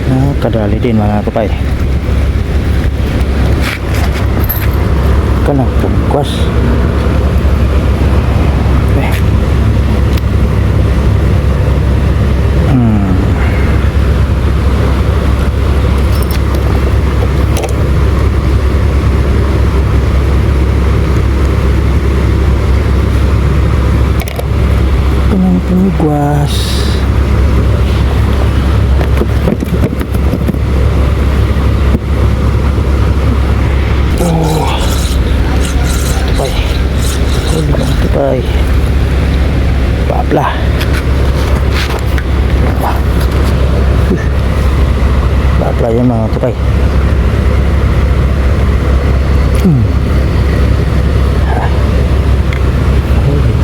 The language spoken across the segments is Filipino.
Nakakadali din mga kapay. Kanang pugwas. Kanang pugwas. Ay, papla. Papla yan mga tukay.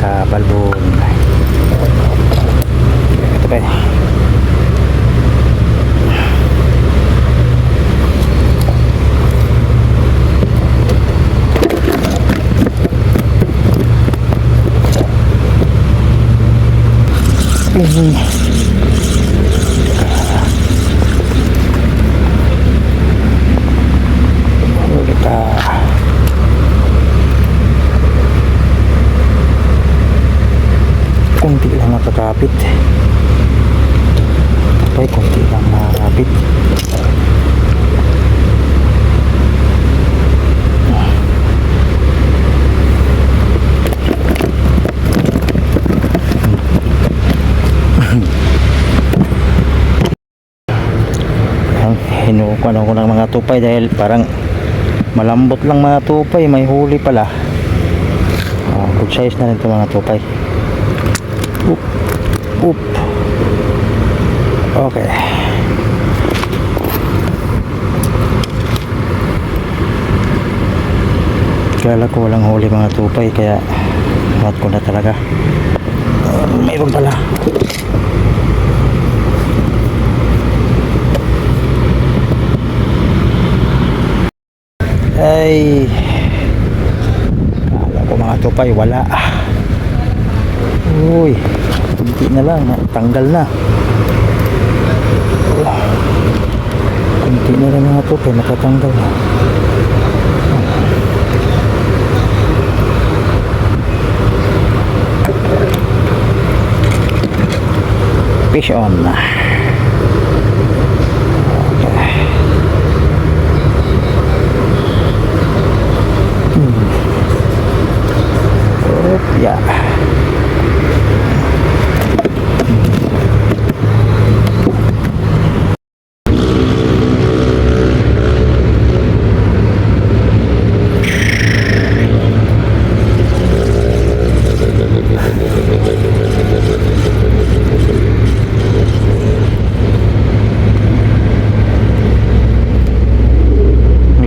Kapalbon. Tukay. Kita kunti lang nakakapit. Ay, kunti lang nakakapit. Hinukuan ako ng mga tupay dahil parang malambot lang mga tupay, may huli pala. Good size na rin ito mga tupay. Oop, oop. Okay. Kala ko walang huli mga tupay, kaya mat ko na talaga. Mayroon pala. Ay, kala ko mga tupay, wala. Uy, kunti na lang, tanggal na. Kunti na lang mga tupay, nakatanggal. Fish on. Ya.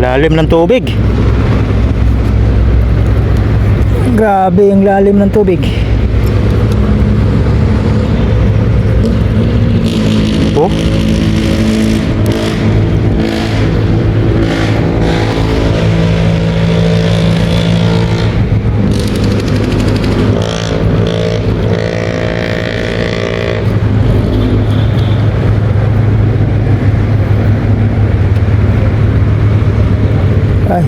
Lalim ng tubig. Grabe ang lalim ng tubig. Oh. Ay.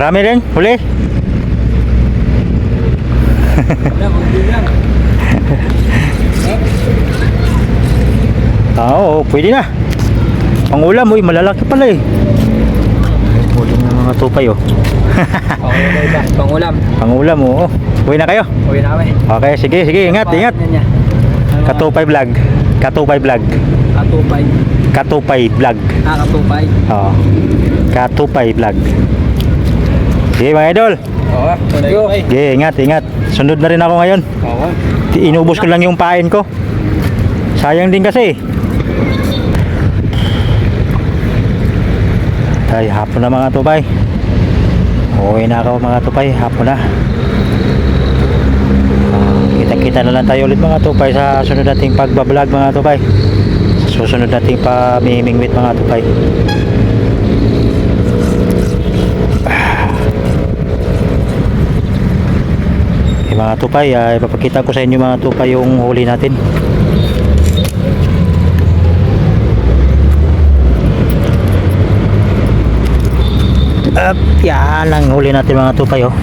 Marami rin, huli. Oo, pwede na. Pangulam, uy, malalaki pala eh. Huli na mga tupay oh. Pangulam. Pangulam, oo. Uwi na kayo. Uwi na kami. Okay, sige, sige, ingat, ingat. Katupay vlog. Katupay vlog. Katupay. Katupay vlog. Katupay. Oo. Katupay vlog. Sige mga idol. Oo. Thank you. Sige, ingat, ingat. Sunod na rin ako ngayon. Oo. Inubos ko lang yung pain ko. Sayang din kasi. Ay, hapon na mga tupay. Uwi na ako mga tupay. Hapon na. Kita-kita na lang tayo ulit mga tupay sa sunod nating pagbablog mga tupay. Sa susunod nating pamimingwit mga tupay. Okay, mga tupay, ipapakita ko sa inyo mga tupay yung huli natin. Yan ang huli natin mga tupay oh.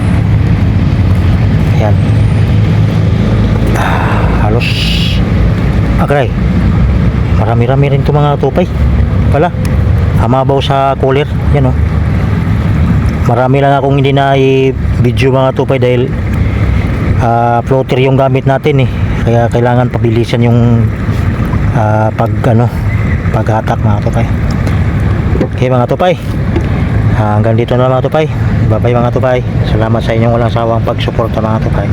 Yan. Halos agray. Marami-rami rin to mga tupay. Pala. Hamabaw sa cooler. Yan oh. Marami lang akong hindi na i-video mga tupay dahil floater yung gamit natin eh. Kaya kailangan pabilisan yung paghatak mga tupay. Okay mga tupay. Hanggang dito na lang mga tupay. Bye bye mga tupay. Salamat sa inyong walang sawang pagsuporta mga tupay.